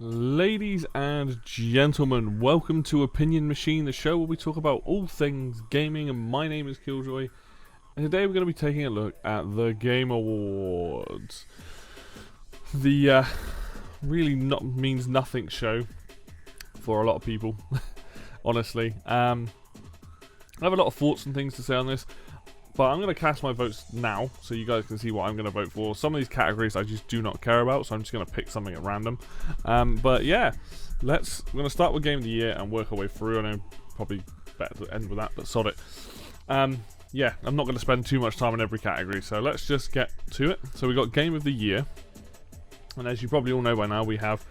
Ladies and gentlemen, welcome to Opinion Machine, the show where we talk about all things gaming, and my name is Killjoy, and today we're going to be taking a look at the Game Awards. The really means nothing show for a lot of people, honestly. I have a lot of thoughts and things to say on this, but I'm going to cast my votes now so you guys can see what I'm going to vote for. Some of these categories I just do not care about, so I'm just going to pick something at random. But yeah, we're going to start with Game of the Year and work our way through. I know probably better to end with that, but sod it. Yeah, I'm not going to spend too much time on every category, so let's just get to it. So we got Game of the Year, and as you probably all know by now, we have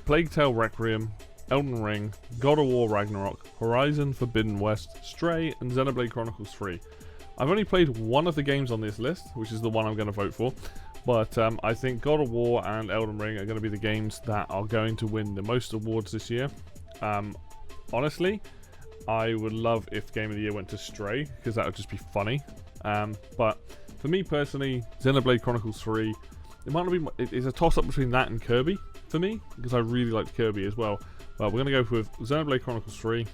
Plague Tale Requiem, Elden Ring, God of War Ragnarok, Horizon Forbidden West, Stray, and Xenoblade Chronicles 3. I've only played one of the games on this list, which is the one I'm going to vote for, but I think God of War and Elden Ring are going to be the games that are going to win the most awards this year. Honestly, I would love if Game of the Year went to Stray, because that would just be funny. But for me personally, Xenoblade Chronicles 3, it might not be. It's a toss-up between that and Kirby for me, because I really liked Kirby as well. But we're going to go with Xenoblade Chronicles 3.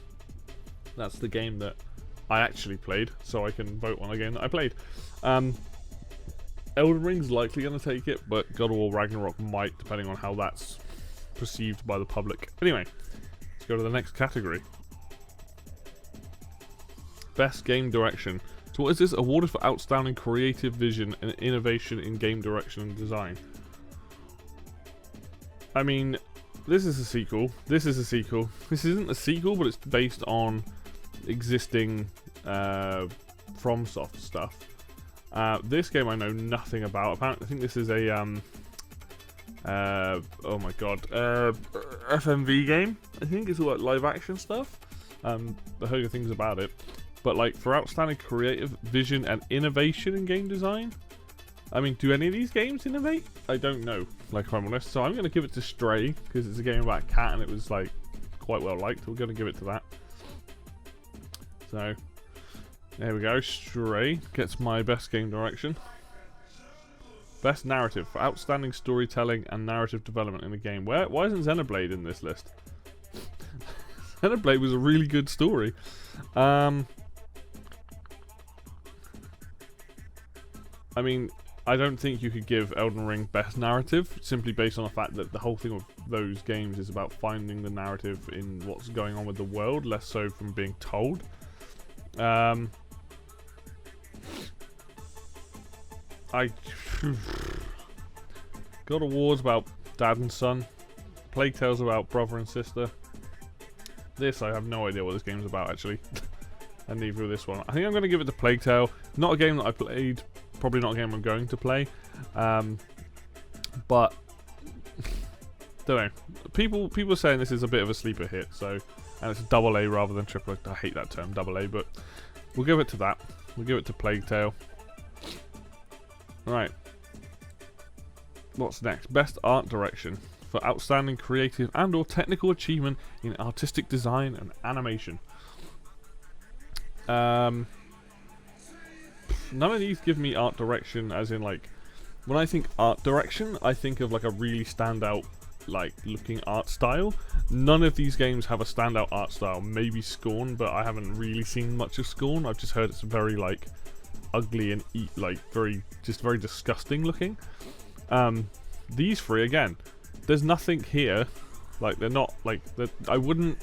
That's the game that I actually played, so I can vote on a game that I played. Elden Ring's likely going to take it, but God of War Ragnarok might, depending on how that's perceived by the public. Anyway, let's go to the next category. Best Game Direction. So what is this? Awarded for outstanding creative vision and innovation in game direction and design. I mean, this is a sequel. This is a sequel. This isn't a sequel, but it's based on existing FromSoft stuff. This game I know nothing about. Apparently, I think this is a oh my god, FMV game. I think it's all like live action stuff. I heard good things about it, but like for outstanding creative vision and innovation in game design. I mean, do any of these games innovate? I don't know, like if I'm honest. So I'm going to give it to Stray, because it's a game about a cat and it was like quite well liked. We're going to give it to that. So, there we go. Stray gets my best game direction. Best narrative for outstanding storytelling and narrative development in a game. Why isn't Xenoblade in this list? Xenoblade was a really good story. I mean, I don't think you could give Elden Ring best narrative simply based on the fact that the whole thing of those games is about finding the narrative in what's going on with the world, less so from being told. God of War's about dad and son. Plague Tale's about brother and sister. This, I have no idea what this game's about, actually. And neither with this one. I think I'm going to give it to Plague Tale. Not a game that I played. Probably not a game I'm going to play. But don't know. People are saying this is a bit of a sleeper hit, so, and it's a double A rather than triple A. I hate that term, double A, but we'll give it to that. We'll give it to Plague Tale. Right. What's next? Best art direction for outstanding creative and or technical achievement in artistic design and animation. None of these give me art direction as in like, when I think art direction, I think of like a really standout like looking art style. None of these games have a standout art style. Maybe Scorn, but I haven't really seen much of Scorn. I've just heard it's very like ugly and like very disgusting looking. These three again, there's nothing here. Like they're not like I wouldn't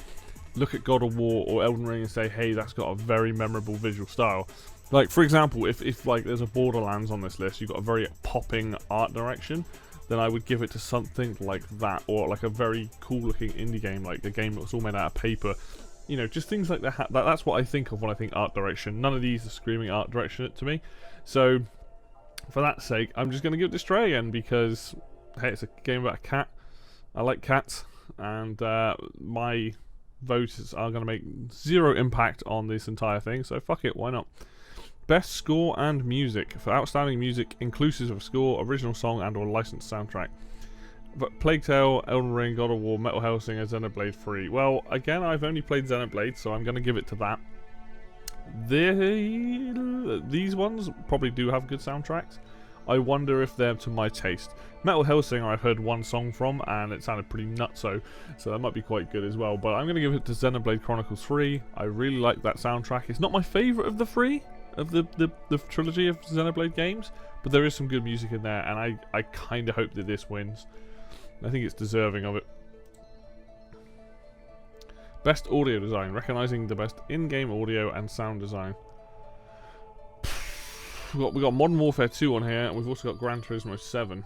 look at God of War or Elden Ring and say, hey, that's got a very memorable visual style. Like for example, if like there's a Borderlands on this list, you've got a very popping art direction, then I would give it to something like that, or like a very cool looking indie game, like a game that's all made out of paper. You know, just things like that. That's what I think of when I think art direction. None of these are screaming art direction to me. So for that sake, I'm just going to give it to Stray again, because hey, it's a game about a cat. I like cats, and my votes are going to make zero impact on this entire thing, so fuck it, why not? Best score and music for outstanding music inclusive of score, original song and or licensed soundtrack. But Plague Tale, Elden Ring, God of War, Metal Hellsinger, Xenoblade 3. Well, again, I've only played Xenoblade, so I'm going to give it to that. These ones probably do have good soundtracks. I wonder if they're to my taste. Metal Hellsinger I've heard one song from, and it sounded pretty nutso, so that might be quite good as well. But I'm going to give it to Xenoblade Chronicles 3. I really like that soundtrack. It's not my favourite of the three, of the trilogy of Xenoblade games, but there is some good music in there, and I kind of hope that this wins. I think it's deserving of it. Best audio design, recognizing the best in-game audio and sound design. We got Modern Warfare 2 on here, and we've also got Gran Turismo 7.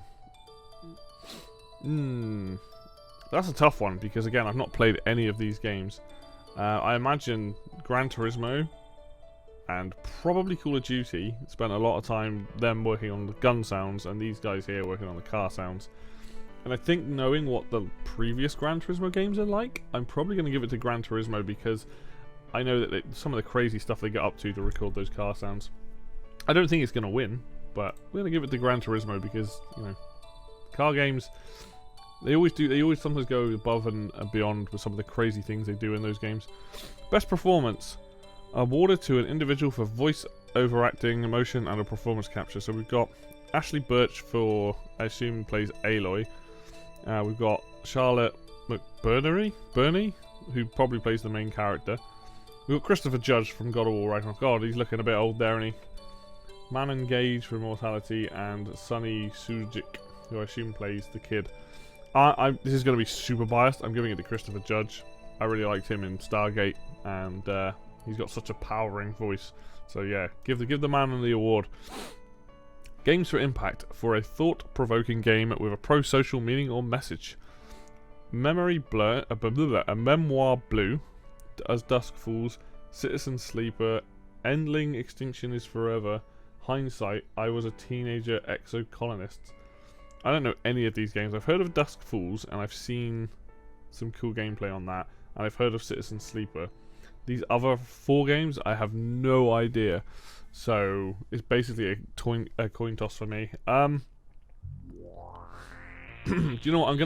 That's a tough one, because again, I've not played any of these games. I imagine Gran Turismo and probably Call of Duty spent a lot of time them working on the gun sounds, and these guys here working on the car sounds. And I think, knowing what the previous Gran Turismo games are like, I'm probably going to give it to Gran Turismo, because I know that some of the crazy stuff they get up to record those car sounds. I don't think it's going to win, but we're going to give it to Gran Turismo because, you know, car games, they always sometimes go above and beyond with some of the crazy things they do in those games. Best performance, awarded to an individual for voice overacting, emotion, and a performance capture. So we've got Ashley Birch for, I assume, plays Aloy. We've got Charlotte Burney, who probably plays the main character. We've got Christopher Judge from God of War Ragnarok. God, he's looking a bit old there, isn't he? Manon Gage for Immortality, and Sunny Sujic, who I assume plays the kid. This is going to be super biased. I'm giving it to Christopher Judge. I really liked him in Stargate, and he's got such a powering voice. So yeah, give the man the award. Games for Impact, for a thought-provoking game with a pro-social meaning or message. Memory Blur, a Memoir Blue, As Dusk Falls, Citizen Sleeper, Endling Extinction is Forever, Hindsight, I Was a Teenager, Exocolonists. I don't know any of these games. I've heard of Dusk Falls, and I've seen some cool gameplay on that, and I've heard of Citizen Sleeper. These other 4 games, I have no idea. So it's basically a coin toss for me. Do you know what? I'm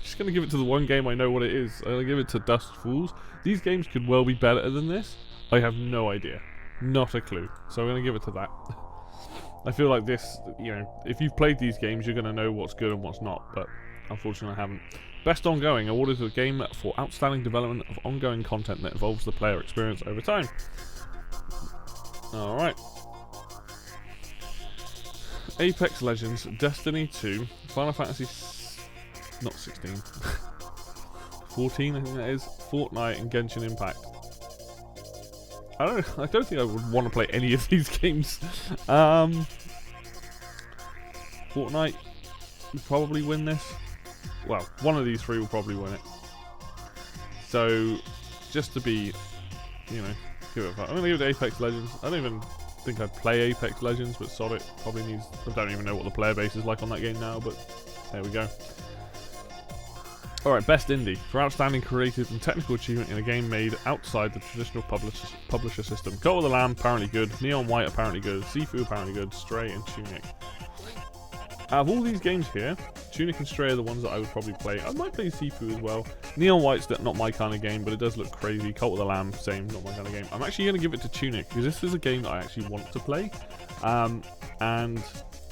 just gonna give it to the one game I know what it is. I'm gonna give it to Dusk Falls. These games could well be better than this. I have no idea, not a clue. So I'm gonna give it to that. I feel like this, you know, if you've played these games, you're gonna know what's good and what's not. But unfortunately, I haven't. Best ongoing, awarded to a game for outstanding development of ongoing content that evolves the player experience over time. All right. Apex Legends, Destiny 2, Final Fantasy, not 16, 14 I think that is, Fortnite and Genshin Impact. I don't think I would want to play any of these games. Fortnite would probably win this. Well, one of these 3 will probably win it. So, just to be, you know, give it a I'm going to give it to Apex Legends. I don't even think I'd play Apex Legends, but sod it, probably needs. I don't even know what the player base is like on that game now, but there we go. Alright, Best Indie, for outstanding creative and technical achievement in a game made outside the traditional publisher system. Cult of the Lamb, apparently good. Neon White, apparently good. Sifu, apparently good. Stray and Tunic. Out of all these games here, Tunic and Stray are the ones that I would probably play. I might play Sifu as well. Neon White's not my kind of game, but it does look crazy. Cult of the Lamb, same, not my kind of game. I'm actually going to give it to Tunic, because this is a game that I actually want to play. And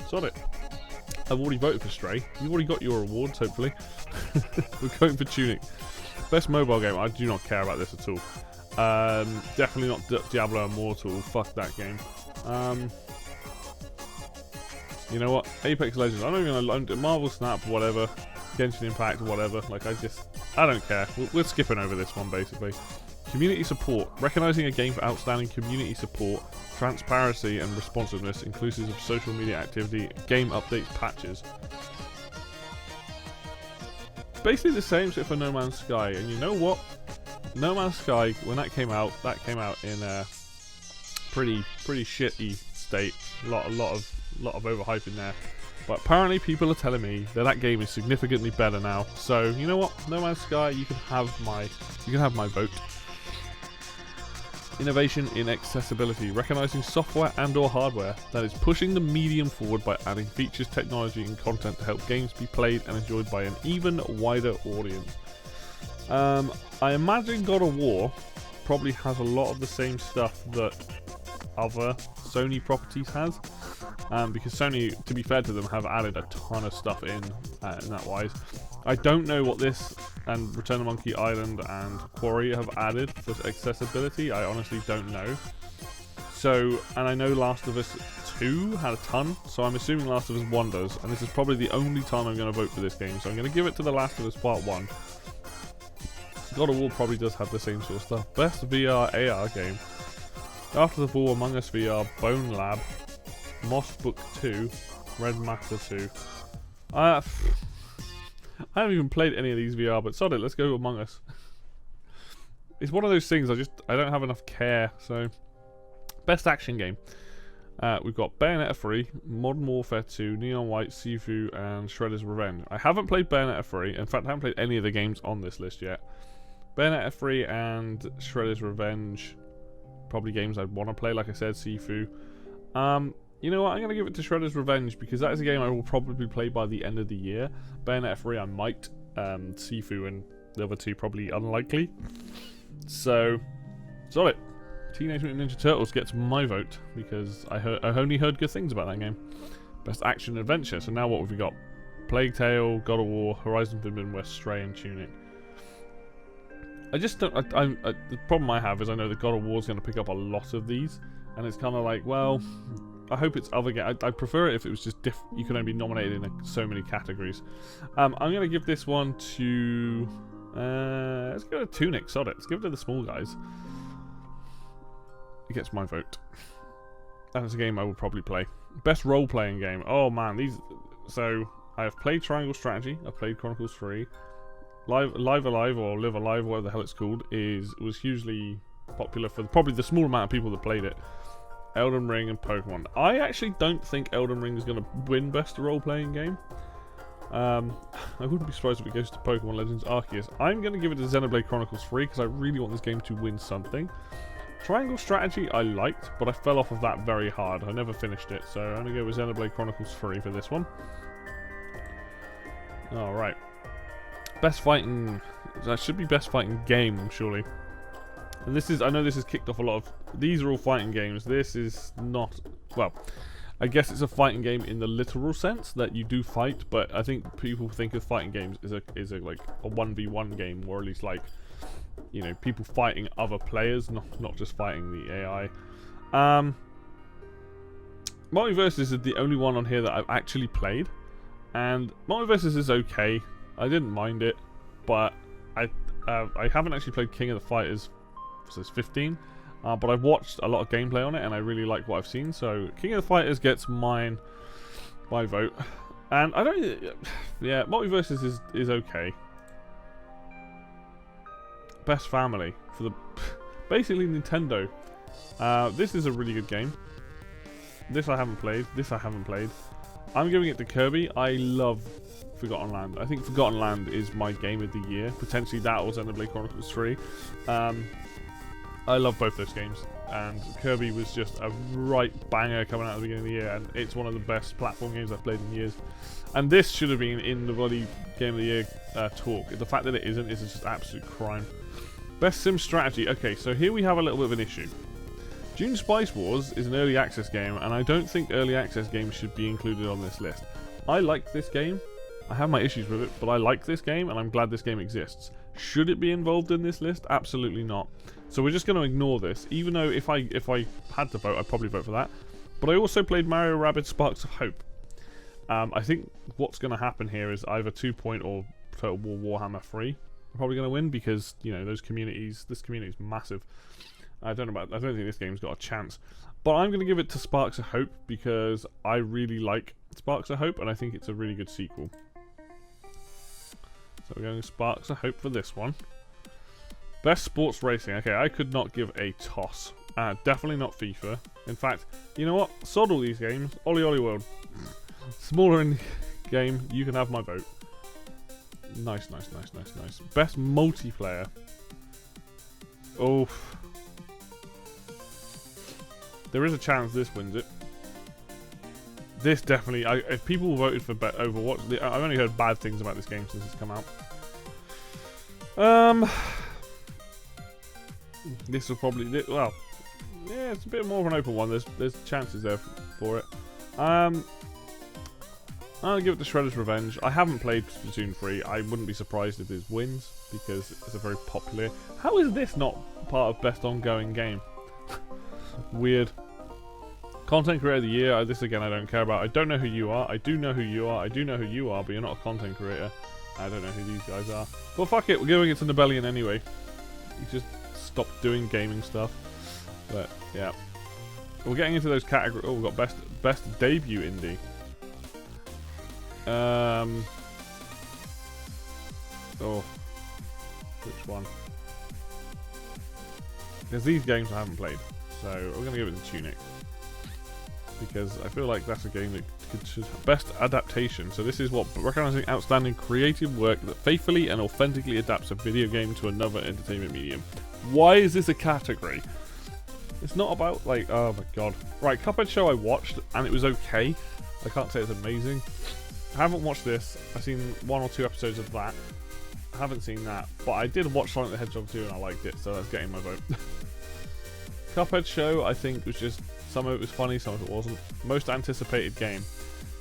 sod it. I've already voted for Stray. You've already got your awards, hopefully. We're going for Tunic. Best mobile game. I do not care about this at all. Definitely not Diablo Immortal. Fuck that game. You know what? Apex Legends. I don't even know. Marvel Snap, whatever. Genshin Impact, whatever. Like, I don't care. We're skipping over this one, basically. Community support. Recognizing a game for outstanding community support, transparency, and responsiveness, inclusive of social media activity, game updates, patches. It's basically the same except for No Man's Sky. And you know what? No Man's Sky, when that came out in a pretty shitty state. A lot of overhype in there. But apparently people are telling me that game is significantly better now. So you know what? No Man's Sky, you can have my vote. Innovation in accessibility, recognizing software and or hardware that is pushing the medium forward by adding features, technology and content to help games be played and enjoyed by an even wider audience. I imagine God of War probably has a lot of the same stuff that other Sony properties has. Because Sony, to be fair to them, have added a ton of stuff in that wise. I don't know what this and Return to Monkey Island and Quarry have added for accessibility. I honestly don't know. So, and I know Last of Us 2 had a ton, so I'm assuming Last of Us 1 does, and this is probably the only time I'm going to vote for this game, so I'm going to give it to The Last of Us Part 1. God of War probably does have the same sort of stuff. Best VR AR game. After the Fall, Among Us VR, Bone Lab, Moss Book 2, Red Matter 2. I haven't even played any of these VR, but sod it, let's go Among Us. It's one of those things, I don't have enough care, so... Best action game. We've got Bayonetta 3, Modern Warfare 2, Neon White, Sifu, and Shredder's Revenge. I haven't played Bayonetta 3. In fact, I haven't played any of the games on this list yet. Bayonetta 3 and Shredder's Revenge. Probably games I'd want to play, like I said, Sifu. You know what? I'm going to give it to Shredder's Revenge because that is a game I will probably play by the end of the year. Bayonetta 3 I might. Sifu and the other two probably unlikely. So, solid. Teenage Mutant Ninja Turtles gets my vote because I've only heard good things about that game. Best action adventure. So now what have we got? Plague Tale, God of War, Horizon Forbidden West, Stray, and Tunic. I just don't. The problem I have is I know that God of War is going to pick up a lot of these, and it's kind of like, well, I hope it's other games. I'd prefer it if it was just you could only be nominated in so many categories. I'm going to give this one to. Let's go to Tunic. Sod it. Let's give it to the small guys. It gets my vote. And it's a game I will probably play. Best role-playing game. Oh man, these. So I have played Triangle Strategy. I've played Chronicles 3. Live Alive or Live Alive, whatever the hell it's called, was hugely popular for probably the small amount of people that played it. Elden Ring and Pokemon. I actually don't think Elden Ring is going to win best role-playing game. I wouldn't be surprised if it goes to Pokemon Legends Arceus. I'm going to give it to Xenoblade Chronicles 3 because I really want this game to win something. Triangle Strategy I liked, but I fell off of that very hard. I never finished it, so I'm going to go with Xenoblade Chronicles 3 for this one. Alright. Best fighting... That should be best fighting game, surely. And this is... I know this has kicked off a lot of... These are all fighting games. This is not... Well, I guess it's a fighting game in the literal sense that you do fight, but I think people think of fighting games as a like a 1v1 game, or at least like... You know, people fighting other players, not just fighting the AI. Multiverses is the only one on here that I've actually played, and Multiverses is okay. I didn't mind it, but I haven't actually played King of the Fighters since 15. But I've watched a lot of gameplay on it, and I really like what I've seen. So King of the Fighters gets my vote, and I don't. Yeah, Multiverses is okay. Best family for the basically Nintendo. This is a really good game. This I haven't played. I'm giving it to Kirby. I love Forgotten Land. I think Forgotten Land is my game of the year. Potentially that or Xenoblade Chronicles 3. I love both those games, and Kirby was just a right banger coming out at the beginning of the year, and it's one of the best platform games I've played in years. And this should have been in the bloody Game of the Year talk. The fact that it isn't is just absolute crime. Best Sim Strategy. Okay, so here we have a little bit of an issue. Dune Spice Wars is an early access game, and I don't think early access games should be included on this list. I like this game. I have my issues with it, but I like this game, and I'm glad this game exists. Should it be involved in this list? Absolutely not. So we're just going to ignore this, even though if I had to vote, I'd probably vote for that. But I also played Mario Rabbids Sparks of Hope. I think what's going to happen here is either 2 Point or Total War Warhammer 3 are probably going to win because, you know, this community is massive. I don't think this game's got a chance. But I'm going to give it to Sparks of Hope because I really like Sparks of Hope and I think it's a really good sequel. So we're going Sparks of Hope for this one. Best sports racing. Okay, I could not give a toss. Definitely not FIFA. In fact, you know what? Sod all these games. Ollie Ollie World. Smaller in game, you can have my vote. Nice. Best multiplayer. Oh. There is a chance this wins it. This definitely... if people voted for Overwatch... I've only heard bad things about this game since it's come out. This will probably... Well, yeah, it's a bit more of an open one. There's chances there for it. I'll give it to Shredder's Revenge. I haven't played Splatoon 3. I wouldn't be surprised if this wins because it's a very popular. How is this not part of best ongoing game? Weird. Content creator of the year. This again I don't care about. I don't know who you are. I do know who you are. I do know who you are, but you're not a content creator. I don't know who these guys are. But fuck it, we're giving it to Nebellion anyway. You just stopped doing gaming stuff. But yeah, we're getting into those categories. Oh, we've got best debut indie. Oh, which one? There's these games I haven't played, so we're gonna give it to Tunic because I feel like that's a game that should have best adaptation. So this is what recognizing outstanding creative work that faithfully and authentically adapts a video game to another entertainment medium. Why is this a category? It's not about like, oh my god. Right, Cuphead Show I watched and it was okay. I can't say it's amazing. I haven't watched this. I've seen 1 or 2 episodes of that. I haven't seen that, but I did watch Sonic the Hedgehog 2 and I liked it, so that's getting my vote. Cuphead Show I think was just, some of it was funny, some of it wasn't. Most anticipated game.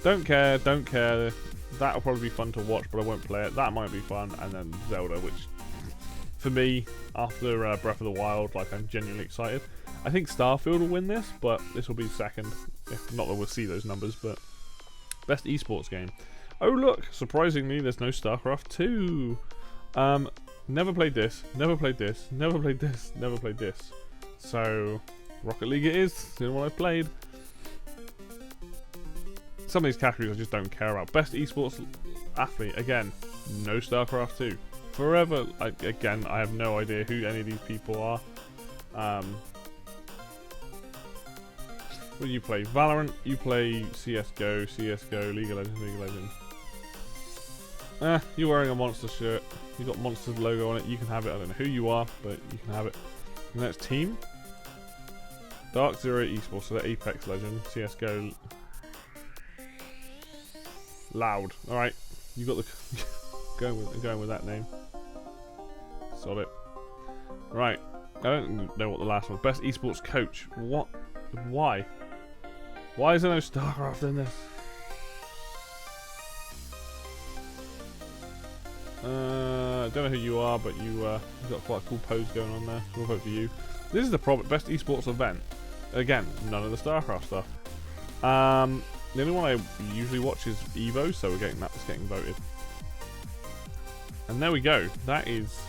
Don't care, don't care. That'll probably be fun to watch, but I won't play it. That might be fun. And then Zelda, which for me, after Breath of the Wild, like I'm genuinely excited. I think Starfield will win this, but this will be second. If not that we'll see those numbers, but best esports game. Oh look, surprisingly there's no StarCraft 2. Never played this, never played this, never played this, never played this. So Rocket League it is, the only one I've played. Some of these categories I just don't care about. Best esports athlete, again, no StarCraft 2. Forever, again, I have no idea who any of these people are. What do you play? Valorant, you play CSGO, League of Legends. You're wearing a Monster shirt. You got Monster's logo on it. You can have it. I don't know who you are, but you can have it. And that's team. Dark Zero Esports, so they're Apex Legend. CSGO. Loud. Alright. You got the going with that name. Solid. Right. I don't know what the last one. Best esports coach. What? Why? Why is there no StarCraft in this? I don't know who you are, but you've got quite a cool pose going on there. We'll vote for you. This is the problem. Best esports event. Again, none of the StarCraft stuff. The only one I usually watch is Evo, so that's getting voted. And there we go. That is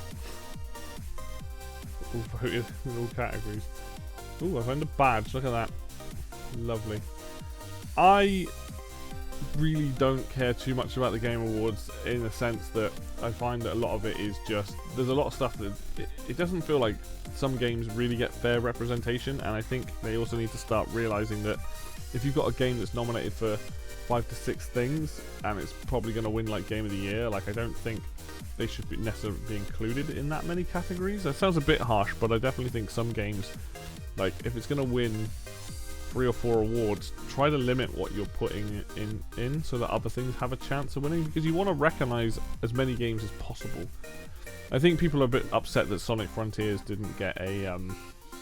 all voted in all categories. Ooh, I found a badge. Look at that. Lovely. I really don't care too much about the Game Awards in the sense that I find that a lot of it is just, there's a lot of stuff that it doesn't feel like some games really get fair representation, and I think they also need to start realizing that if you've got a game that's nominated for 5 to 6 things and it's probably going to win like Game of the Year, like I don't think they should be necessarily be included in that many categories. That sounds a bit harsh, but I definitely think some games, like if it's going to win 3 or 4 awards, try to limit what you're putting in so that other things have a chance of winning, because you want to recognize as many games as possible. I think people are a bit upset that Sonic Frontiers didn't get a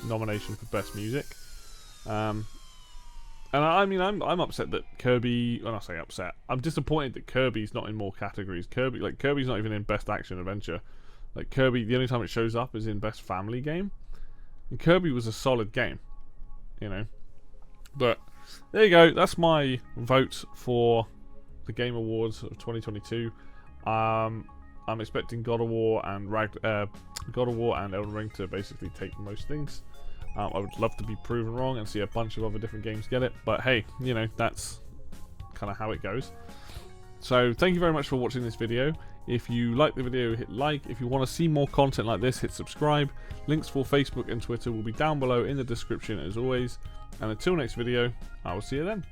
nomination for Best Music. And I mean, I'm upset that Kirby. When I say upset, I'm disappointed that Kirby's not in more categories. Kirby's not even in Best Action Adventure. Like Kirby, the only time it shows up is in Best Family Game. And Kirby was a solid game, you know. But there you go. That's my vote for the Game Awards of 2022. I'm expecting God of War and Elden Ring to basically take most things. I would love to be proven wrong and see a bunch of other different games get it, but hey, you know, that's kind of how it goes. So thank you very much for watching this video. If you like the video, hit like. If you want to see more content like this, hit subscribe. Links for Facebook and Twitter will be down below in the description as always. And until next video, I will see you then.